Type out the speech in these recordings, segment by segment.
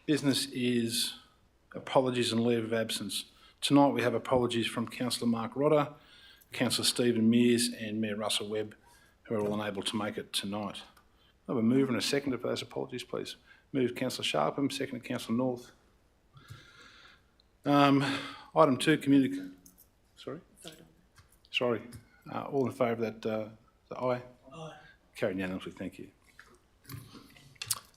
Business is apologies and leave of absence. Tonight we have apologies from Councillor Mark Rodder, Councillor Stephen Mears and Mayor Russell Webb, who are all unable to make it tonight. I have a mover and a seconder for those apologies, please. Move Councillor Sharpham, seconded Councillor North. Item 2, community... Sorry? All in favour of that, the aye? Aye. Carried unanimously, thank you.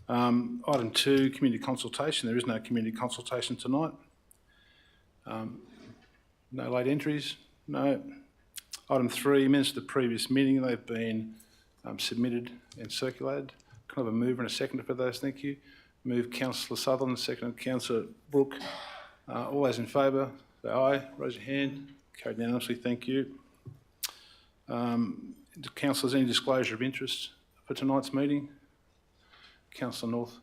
Item 2, community consultation. There is no community consultation tonight. No late entries? No. Item 3, minutes of the previous meeting. They've been submitted and circulated. Can I have a mover and a seconder for those? Thank you. Move Councillor Sutherland, seconded Councillor Brooke. All those in favour, say aye. Raise your hand. Carried unanimously, thank you. Councillors, any disclosure of interest for tonight's meeting? Councillor North.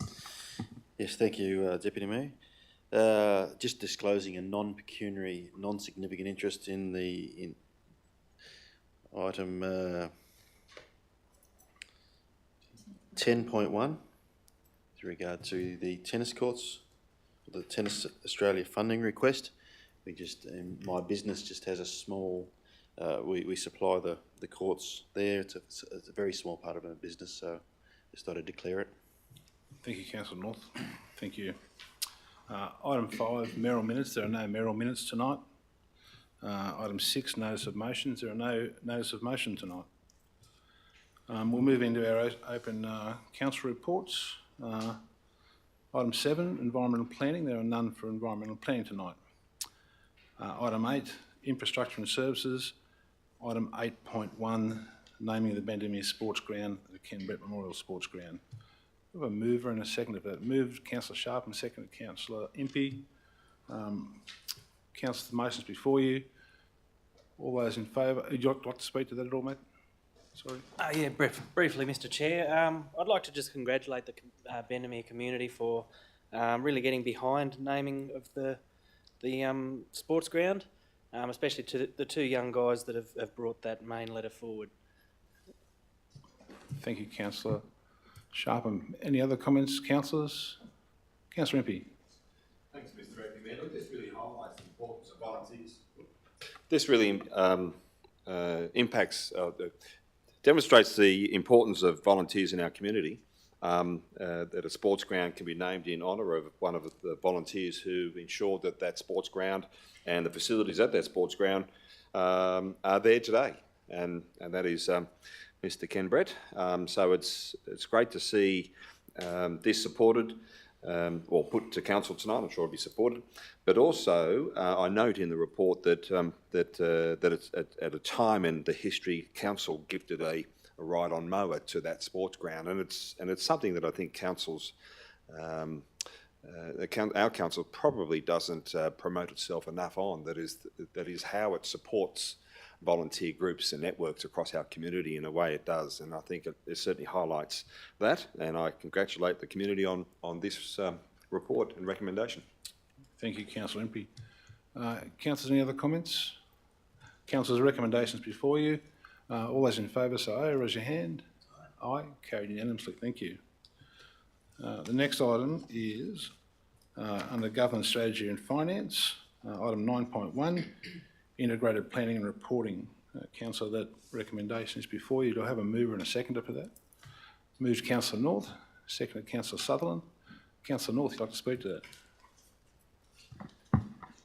Yes, thank you, Deputy Mayor. Just disclosing a non-pecuniary, non-significant interest in item 10.1 with regard to the tennis courts, the Tennis Australia funding request. My business just has a small, we supply the courts there. It's a very small part of our business, so just thought I'd declare it. Thank you, Councillor North. Thank you. Item 5, mayoral minutes. There are no mayoral minutes tonight. Item 6, notice of motions. There are no notice of motion tonight. We'll move into our open council reports. Item 7, environmental planning. There are none for environmental planning tonight. Item 8, infrastructure and services. Item 8.1, naming the Bendemeer Sports Ground, the Ken Brett Memorial Sports Ground. We have a mover and a seconder for that. Moved Councillor Sharp and seconded Councillor Impey. Councillor, the motion's before you. All those in favour. Would you like to speak to that at all, mate? Sorry. Yeah, briefly, Mr. Chair. I'd like to just congratulate the Bendemeer community for really getting behind naming of the sports ground, especially to the two young guys that have brought that main letter forward. Thank you, Councillor Sharp. Any other comments, councillors? Councillor Impey. Thanks, Mr. Acting Mayor. Look, this really highlights the importance of volunteers. This really demonstrates the importance of volunteers in our community, that a sports ground can be named in honour of one of the volunteers who ensured that that sports ground and the facilities at that sports ground are there today, and that is Mr. Ken Brett. So it's great to see this supported, or put to council tonight. I'm sure it'll be supported. But also, I note in the report that that it's at a time in the history, council gifted a ride-on mower to that sports ground, and it's something that I think councils, our council probably doesn't promote itself enough on. That is how it supports volunteer groups and networks across our community in a way it does, and I think it certainly highlights that, and I congratulate the community on this report and recommendation. Thank you, Councillor Impey. Councillors, any other comments? Councillors, recommendations before you. All those in favour say aye. Raise your hand. Aye. Carried unanimously. Thank you. The next item is under Governance Strategy and Finance, item 9.1, Integrated Planning and Reporting. Councillor, that recommendation is before you. Do I have a mover and a seconder for that? Moved Councillor North, seconded Councillor Sutherland. Councillor North, you'd like to speak to that?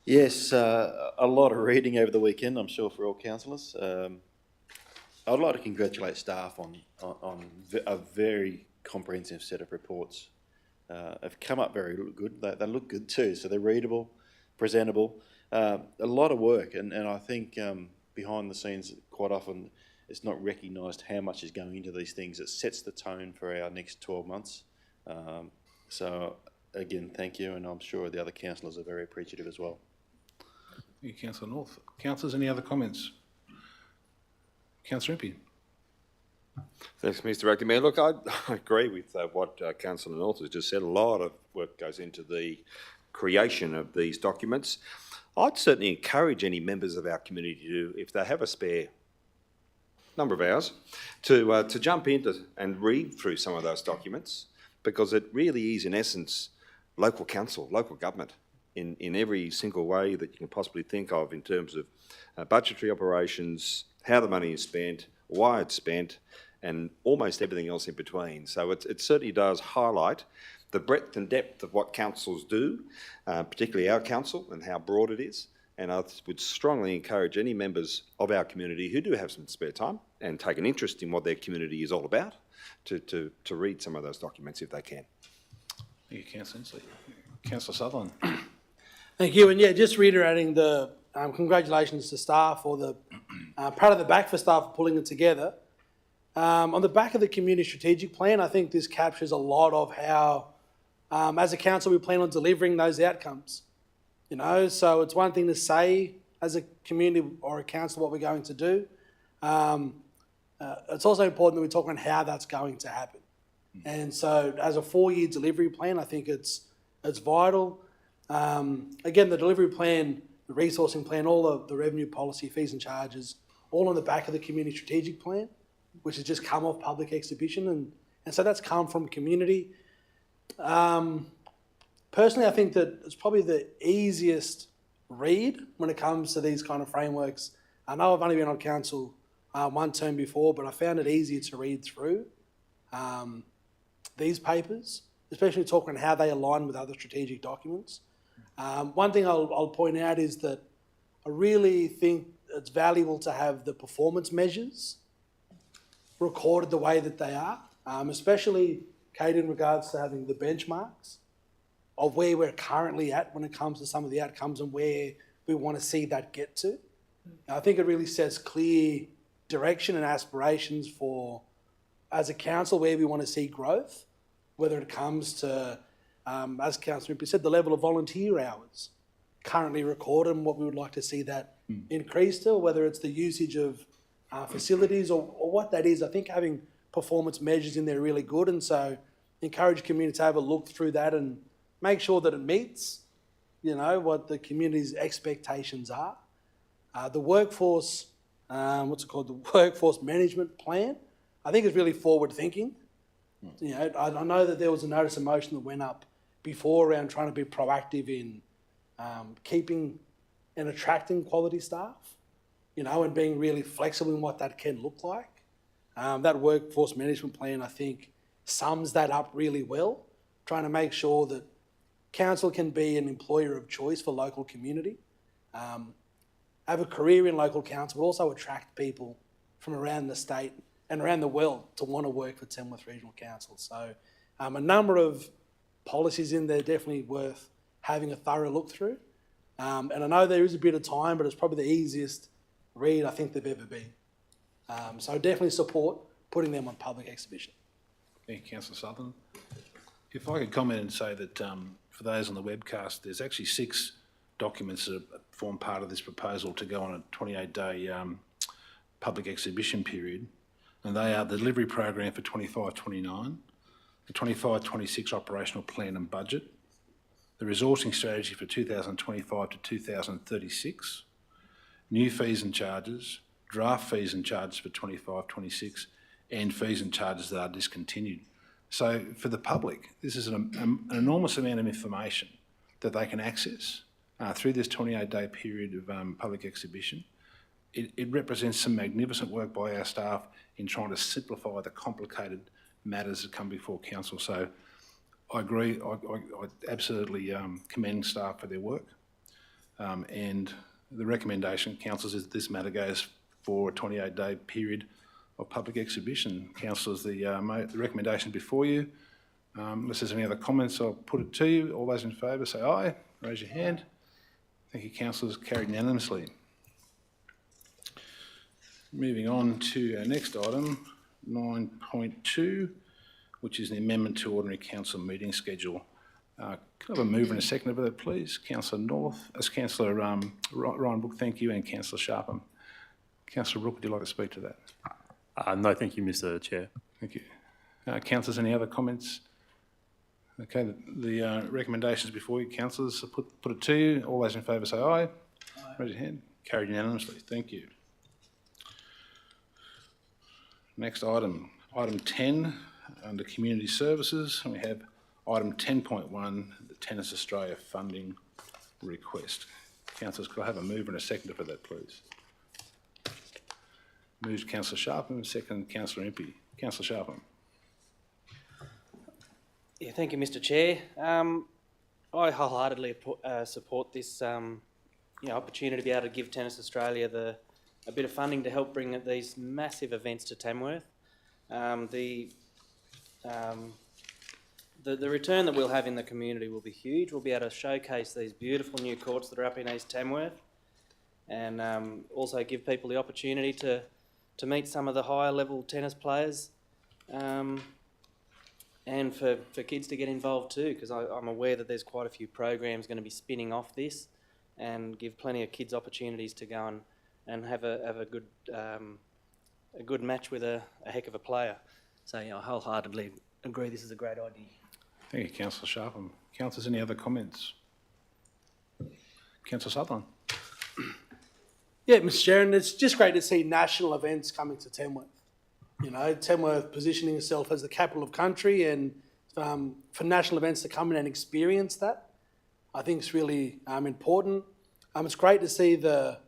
Yes, a lot of reading over the weekend, I'm sure, for all councillors. I'd like to congratulate staff on a very comprehensive set of reports. Have come up very good. They look good too, so they're readable, presentable. A lot of work, and I think behind the scenes quite often it's not recognised how much is going into these things. It sets the tone for our next 12 months. So again, thank you, and I'm sure the other councillors are very appreciative as well. Thank you, Councillor North. Councillors, any other comments? Councillor Impey. Thanks, Mr. Acting Mayor. Look, I agree with what Councillor North has just said. A lot of work goes into the creation of these documents. I'd certainly encourage any members of our community to, if they have a spare number of hours, to jump into and read through some of those documents, because it really is, in essence, local council, local government, in every single way that you can possibly think of in terms of budgetary operations, how the money is spent, why it's spent, and almost everything else in between. So it certainly does highlight the breadth and depth of what councils do, particularly our council, and how broad it is. And I would strongly encourage any members of our community who do have some spare time and take an interest in what their community is all about to read some of those documents if they can. Thank you, Councillor Inslee. Councillor Sutherland. Thank you, and yeah, just reiterating the congratulations to staff, or the pat on the back for staff for pulling it together. On the back of the community strategic plan, I think this captures a lot of how, as a council, we plan on delivering those outcomes. You know, so it's one thing to say as a community or a council what we're going to do. It's also important that we talk on how that's going to happen. And so as a 4-year delivery plan, I think it's vital. Again, the delivery plan, the resourcing plan, all of the revenue policy, fees and charges, all on the back of the community strategic plan, which has just come off public exhibition. And so that's come from community. Personally, I think that it's probably the easiest read when it comes to these kind of frameworks. I know I've only been on council one term before, but I found it easier to read through these papers, especially talking how they align with other strategic documents. One thing I'll point out is that I really think it's valuable to have the performance measures recorded the way that they are, especially, Kate, in regards to having the benchmarks of where we're currently at when it comes to some of the outcomes and where we want to see that get to. I think it really sets clear direction and aspirations for, as a council, where we want to see growth, whether it comes to, as Councillor Ripley said, the level of volunteer hours currently recorded and what we would like to see that increase to, whether it's the usage of facilities or what that is. I think having performance measures in there are really good, and so encourage community to have a look through that and make sure that it meets, you know, what the community's expectations are. The workforce, the workforce management plan, I think is really forward thinking. You know, I know that there was a notice of motion that went up before around trying to be proactive in keeping and attracting quality staff, you know, and being really flexible in what that can look like. That workforce management plan, I think, sums that up really well, trying to make sure that council can be an employer of choice for local community, have a career in local council, but also attract people from around the state and around the world to want to work for Tamworth Regional Council. So a number of policies in there definitely worth having a thorough look through. And I know there is a bit of time, but it's probably the easiest read I think they've ever been. So definitely support putting them on public exhibition. Thank you, Councillor Sutherland. If I could comment and say that for those on the webcast, there's actually 6 documents that form part of this proposal to go on a 28-day public exhibition period, and they are the delivery program for 25-29, the 25-26 operational plan and budget, the resourcing strategy for 2025 to 2036, new fees and charges, draft fees and charges for 25-26, and fees and charges that are discontinued. So for the public, this is an enormous amount of information that they can access through this 28-day period of public exhibition. It represents some magnificent work by our staff in trying to simplify the complicated matters that come before council. So I agree, I absolutely commend staff for their work. And the recommendation, councillors, is that this matter goes for a 28-day period of public exhibition. Councillors, the recommendation before you. Unless there's any other comments, I'll put it to you. All those in favour say aye. Raise your hand. Thank you, councillors. Carried unanimously. Moving on to our next item, 9.2, which is the amendment to ordinary council meeting schedule. Can I have a mover and a seconder for that, please? Councillor North, as Councillor Ryan Brook, thank you, and Councillor Sharpham. Councillor Brook, would you like to speak to that? No, thank you, Mr. Chair. Thank you. Councillors, any other comments? Okay, the recommendations before you, councillors, put it to you. All those in favour say aye. Aye. Raise your hand. Carried unanimously. Thank you. Next item, item 10, under community services, we have Item 10.1, the Tennis Australia funding request. Councillors, could I have a mover and a seconder for that, please? Moved Councillor Sharpen, second Councillor Impey. Councillor Sharpen. Yeah, thank you, Mr. Chair. I wholeheartedly support this opportunity to be able to give Tennis Australia a bit of funding to help bring these massive events to Tamworth. The return that we'll have in the community will be huge. We'll be able to showcase these beautiful new courts that are up in East Tamworth, and also give people the opportunity to meet some of the higher level tennis players, and for kids to get involved too, because I'm aware that there's quite a few programs going to be spinning off this, and give plenty of kids opportunities to go and have a good match with a heck of a player. So I wholeheartedly agree this is a great idea. Thank you, Councillor Sharpen. Councillors, any other comments? Councillor Sutherland. Yeah, Mr. Chair, and it's just great to see national events coming to Tamworth. You know, Tamworth positioning itself as the capital of country, and for national events to come in and experience that, I think it's really important. It's great to see the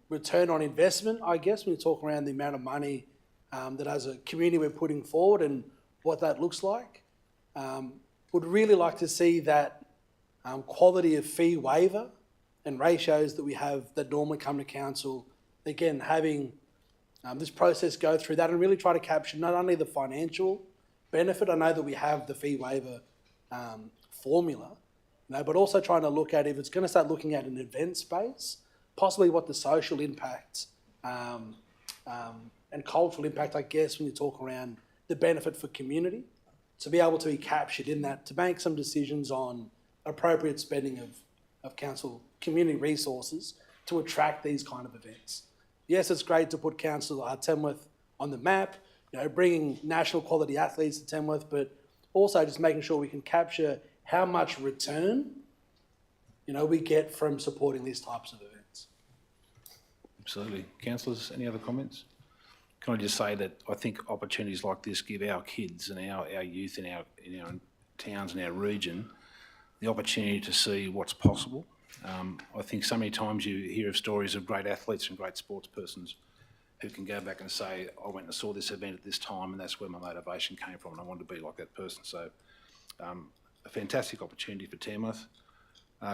return on investment, I guess, when you talk around the amount of money that as a community we're putting forward and what that looks like. Would really like to see that quality of fee waiver and ratios that we have that normally come to council, again, having this process go through that and really try to capture not only the financial benefit, I know that we have the fee waiver formula, but also trying to look at, if it's going to start looking at an event space, possibly what the social impact and cultural impact, I guess, when you talk around the benefit for community, to be able to be captured in that, to make some decisions on appropriate spending of council community resources to attract these kind of events. Yes, it's great to put Tamworth on the map, bringing national quality athletes to Tamworth, but also just making sure we can capture how much return, we get from supporting these types of events. Absolutely. Councillors, any other comments? Can I just say that I think opportunities like this give our kids and our youth in our towns and our region the opportunity to see what's possible. I think so many times you hear of stories of great athletes and great sports persons who can go back and say, I went and saw this event at this time and that's where my motivation came from and I wanted to be like that person. So a fantastic opportunity for Tamworth.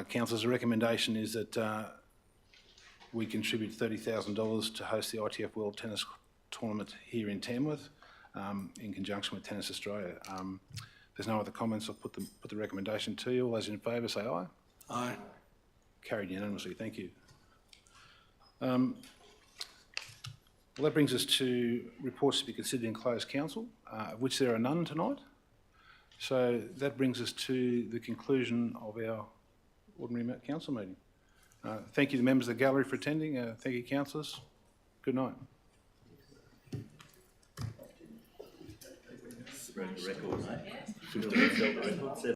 Councillors, the recommendation is that we contribute $30,000 to host the ITF World Tennis Tournament here in Tamworth in conjunction with Tennis Australia. If there's no other comments, I'll put the recommendation to you. All those in favour say aye. Aye. Carried unanimously, thank you. Well, that brings us to reports to be considered in closed council, of which there are none tonight. So that brings us to the conclusion of our ordinary council meeting. Thank you to the members of the gallery for attending. Thank you, councillors. Good night. Record, mate.